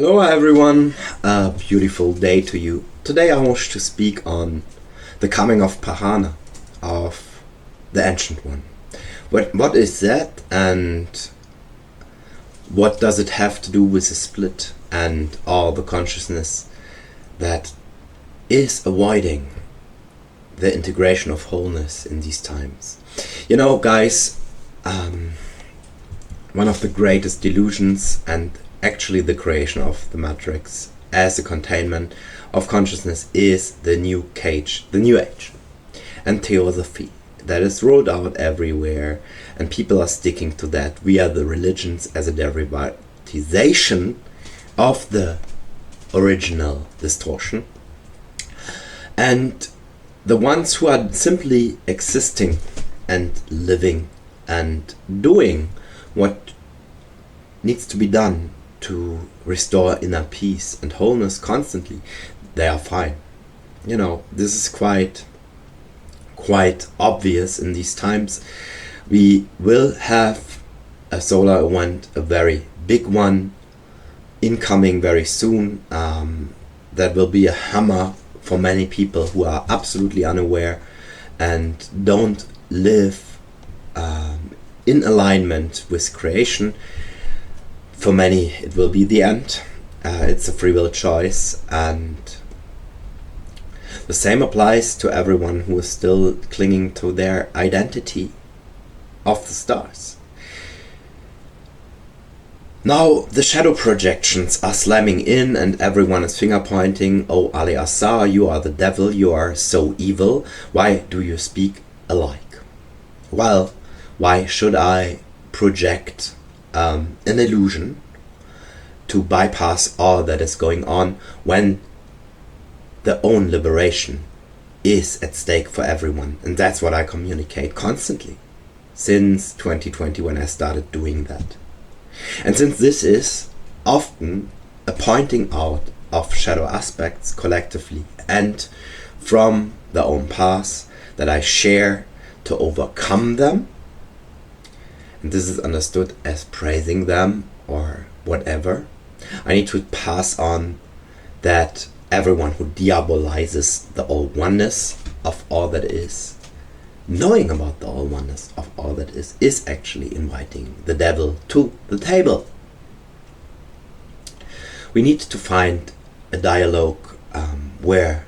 Hello everyone, a beautiful day to you. Today I wish to speak on the coming of Pahana, of the Ancient One. What is that, and what does it have to do with the split and all the consciousness that is avoiding the integration of wholeness in these times? You know, guys, one of the greatest delusions and actually the creation of the matrix as a containment of consciousness is the new age and theosophy that is rolled out everywhere, and people are sticking to that via the religions as a derivatization of the original distortion. And the ones who are simply existing and living and doing what needs to be done to restore inner peace and wholeness constantly, they are fine. You know, this is quite obvious in these times. We will have a solar event, a very big one, incoming very soon. That will be a hammer for many people who are absolutely unaware and don't live in alignment with creation. For many, it will be the end. It's a free will choice, and the same applies to everyone who is still clinging to their identity of the stars. Now, the shadow projections are slamming in, and everyone is finger pointing. Oh, Ali Assar, you are the devil, you are so evil. Why do you speak alike? Well, why should I project an illusion to bypass all that is going on when their own liberation is at stake for everyone? And that's what I communicate constantly since 2020, when I started doing that. And since this is often a pointing out of shadow aspects collectively and from their own paths that I share to overcome them, and this is understood as praising them or whatever, I need to pass on that everyone who diabolizes the all oneness of all that is, knowing about the all oneness of all that is actually inviting the devil to the table. We need to find a dialogue where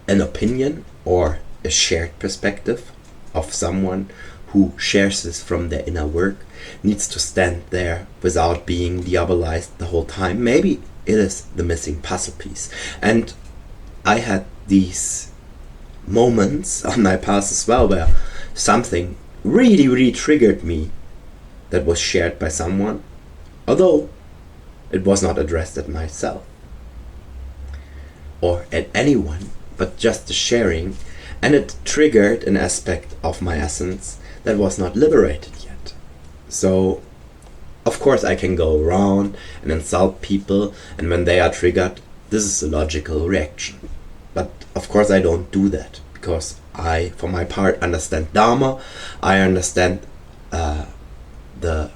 an opinion or a shared perspective of someone who shares this from their inner work needs to stand there without being diabolized the whole time. Maybe it is the missing puzzle piece. And I had these moments on my path as well where something really triggered me that was shared by someone, although it was not addressed at myself or at anyone, but just the sharing, and it triggered an aspect of my essence that was not liberated yet. So of course I can go around and insult people, and when they are triggered, this is a logical reaction. But of course I don't do that, because I, for my part, understand Dharma. I understand the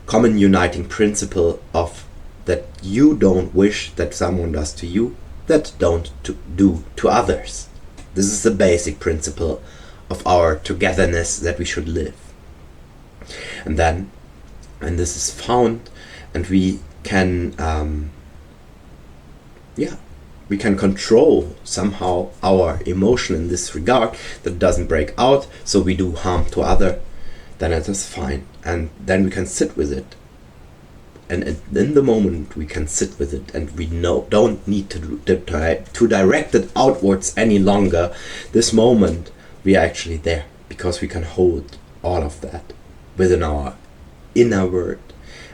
common uniting principle of that you don't wish that someone does to you that don't do to others. This is the basic principle of our togetherness that we should live. And then, and this is found, and we can we can control somehow our emotion in this regard, that doesn't break out, so we do harm to other, then it is fine. And then we can sit with it, and in the moment we can sit with it, and we don't need to direct it outwards any longer. This moment we are actually there, because we can hold all of that within our inner world,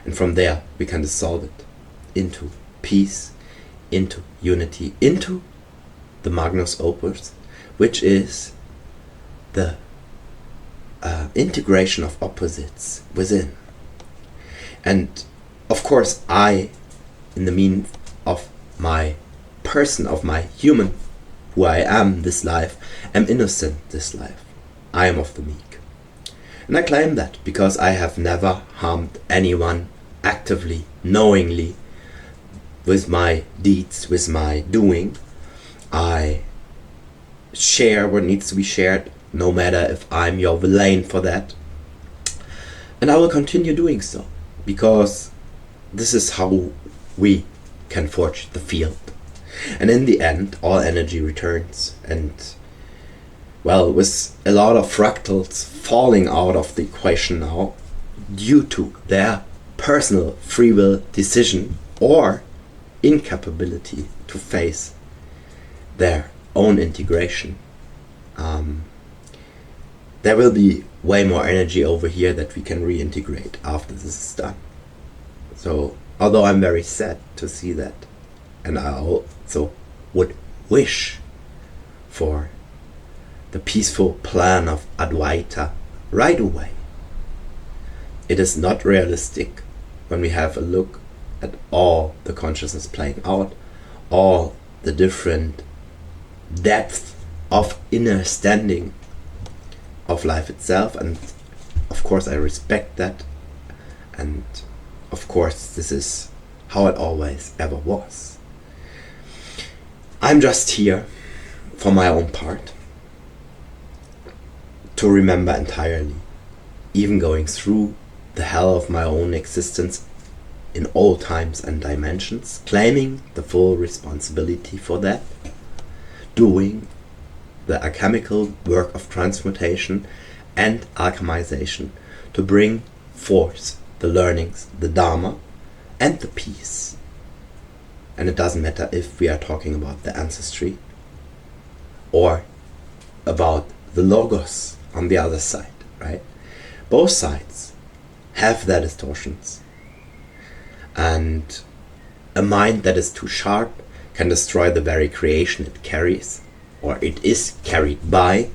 and from there we can dissolve it into peace, into unity, into the Magnus Opus, which is the integration of opposites within. And of course I, in the means of my person, of my human, who I am this life, am innocent this life. I am of the meek. And I claim that because I have never harmed anyone actively, knowingly, with my deeds, with my doing. I share what needs to be shared, no matter if I'm your villain for that. And I will continue doing so, because this is how we can forge the field. And in the end, all energy returns. And, well, with a lot of fractals falling out of the equation now, due to their personal free will decision or incapability to face their own integration, there will be way more energy over here that we can reintegrate after this is done. So, although I'm very sad to see that, and I also would wish for the peaceful plan of Advaita right away, it is not realistic when we have a look at all the consciousness playing out, all the different depth of inner standing of life itself. And of course I respect that, and of course this is how it always ever was. I'm just here for my own part to remember entirely, even going through the hell of my own existence in all times and dimensions, claiming the full responsibility for that, doing the alchemical work of transmutation and alchemization to bring forth the learnings, the Dharma, and the peace. And it doesn't matter if we are talking about the ancestry or about the Logos on the other side, right? Both sides have their distortions. And a mind that is too sharp can destroy the very creation it carries, or it is carried by.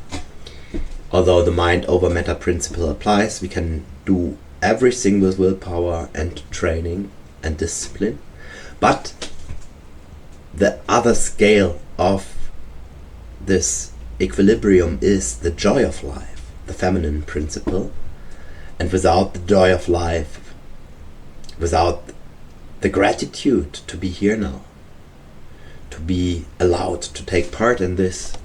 Although the mind over matter principle applies, we can do everything with willpower and training and discipline. But the other scale of this equilibrium is the joy of life, the feminine principle. And without the joy of life, without the gratitude to be here now, to be allowed to take part in this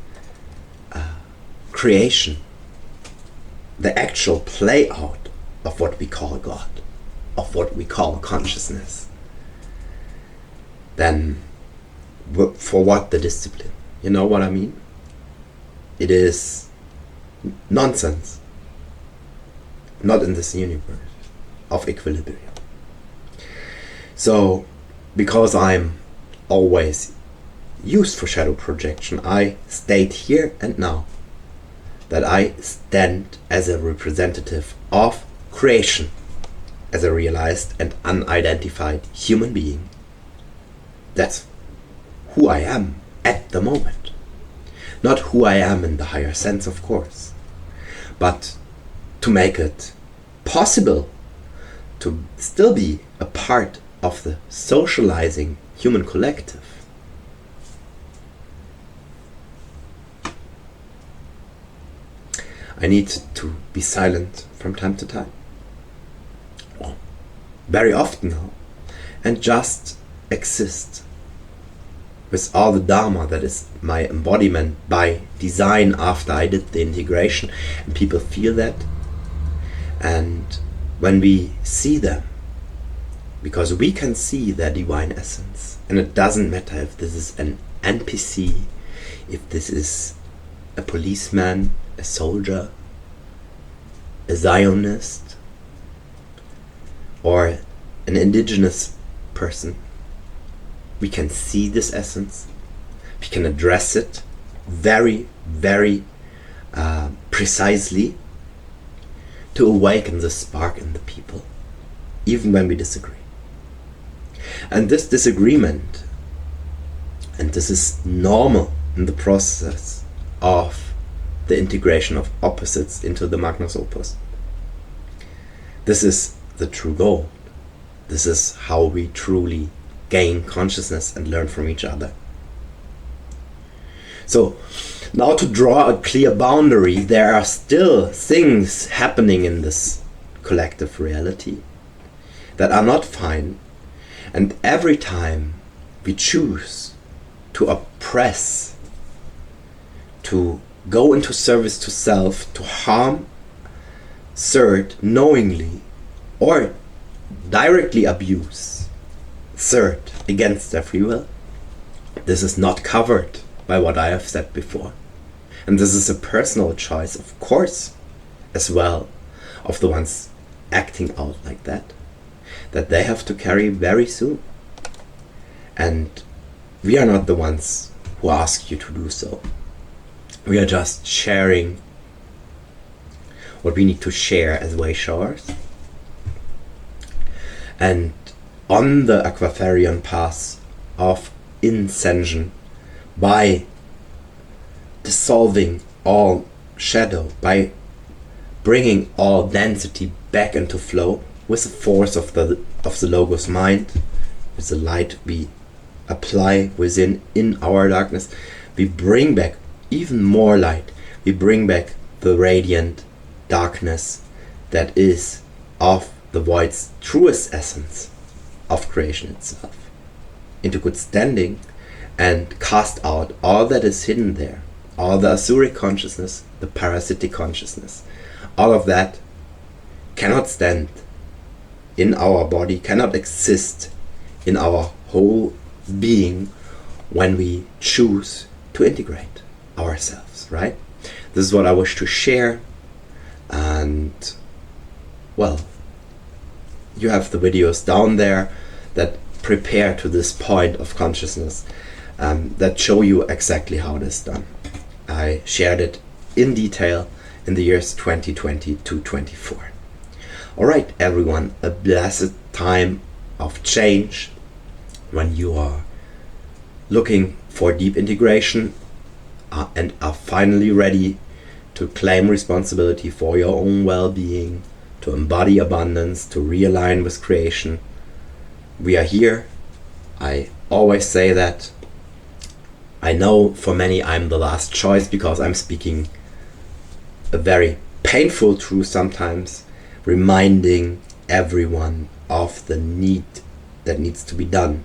creation, the actual play out of what we call God, of what we call consciousness, then for what the discipline? You know what I mean? It is nonsense. Not in this universe of equilibrium. So, because I'm always used for shadow projection, I state here and now that I stand as a representative of creation, as a realized and unidentified human being. That's who I am at the moment. Not who I am in the higher sense, of course, but to make it possible to still be a part of the socializing human collective. I need to be silent from time to time, very often now, and just exist with all the Dharma that is my embodiment by design after I did the integration, and people feel that. And when we see them, because we can see their divine essence, and it doesn't matter if this is an NPC, if this is a policeman, a soldier, a Zionist, or an indigenous person, we can see this essence, we can address it very, very precisely to awaken the spark in the people, even when we disagree. And this disagreement, and this is normal in the process of the integration of opposites into the Magnus Opus. This is the true goal. This is how we truly gain consciousness and learn from each other. So, now to draw a clear boundary, there are still things happening in this collective reality that are not fine. And every time we choose to oppress, to go into service to self, to harm third knowingly, or directly abuse third against their free will, this is not covered by what I have said before. And this is a personal choice, of course, as well, of the ones acting out like that they have to carry very soon. And we are not the ones who ask you to do so. We are just sharing what we need to share as way showers. And on the Aquafarian path of ascension, by dissolving all shadow, by bringing all density back into flow with the force of the Logos mind, with the light we apply within in our darkness, we bring back even more light. We bring back the radiant darkness that is of the void's truest essence of creation itself into good standing, and cast out all that is hidden there, all the Asuric consciousness, the parasitic consciousness. All of that cannot stand in our body, cannot exist in our whole being when we choose to integrate ourselves, right? This is what I wish to share. And well, you have the videos down there that prepare to this point of consciousness, that show you exactly how it is done. I shared it in detail in the years 2020 to 24. Alright everyone, a blessed time of change when you are looking for deep integration and are finally ready to claim responsibility for your own well-being, to embody abundance, to realign with creation. We are here. I always say that. I know for many I'm the last choice because I'm speaking a very painful truth sometimes, reminding everyone of the need that needs to be done.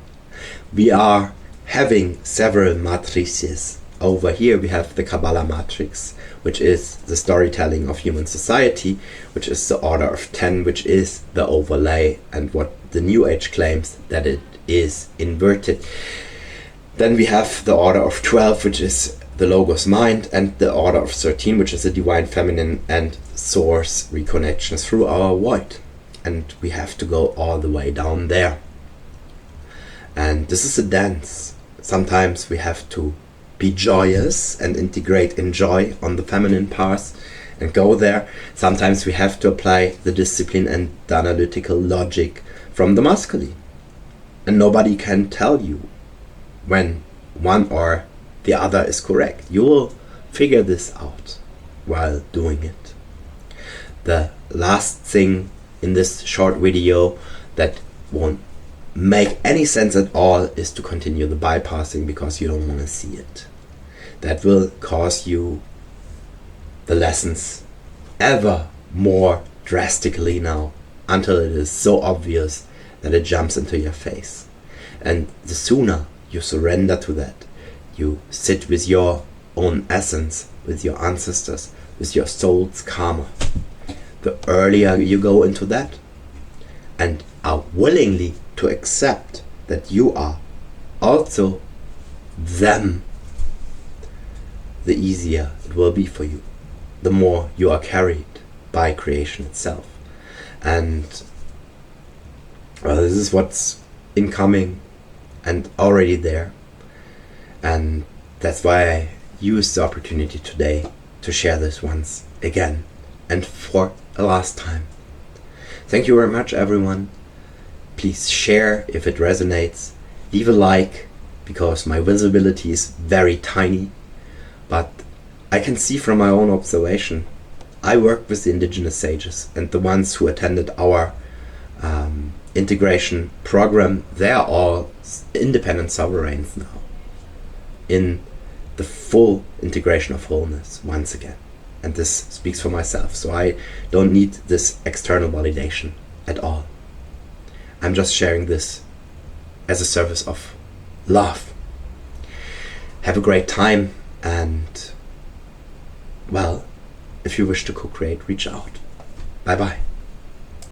We are having several matrices. Over here we have the Kabbalah matrix, which is the storytelling of human society, which is the order of 10, which is the overlay, and what the New Age claims that it is inverted. Then we have the order of 12, which is the Logos mind, and the order of 13, which is the divine feminine and source reconnection through our void. And we have to go all the way down there. And this is a dance. Sometimes we have to be joyous and integrate in joy on the feminine path and go there. Sometimes we have to apply the discipline and the analytical logic from the masculine. And nobody can tell you when one or the other is correct. You will figure this out while doing it. The last thing in this short video that won't make any sense at all is to continue the bypassing because you don't want to see it. That will cause you the lessons ever more drastically now, until it is so obvious that it jumps into your face. And the sooner you surrender to that, you sit with your own essence, with your ancestors, with your soul's karma, the earlier you go into that and are willingly to accept that you are also them, the easier it will be for you, the more you are carried by creation itself. And well, this is what's incoming and already there. And that's why I used the opportunity today to share this once again and for a last time. Thank you very much, everyone. Please share if it resonates. Leave a like, because my visibility is very tiny, but I can see from my own observation. I work with the indigenous sages, and the ones who attended our integration program, they are all independent sovereigns now in the full integration of wholeness once again. And this speaks for myself, so I don't need this external validation at all. I'm just sharing this as a service of love. Have a great time, and well, if you wish to co-create, reach out. Bye bye.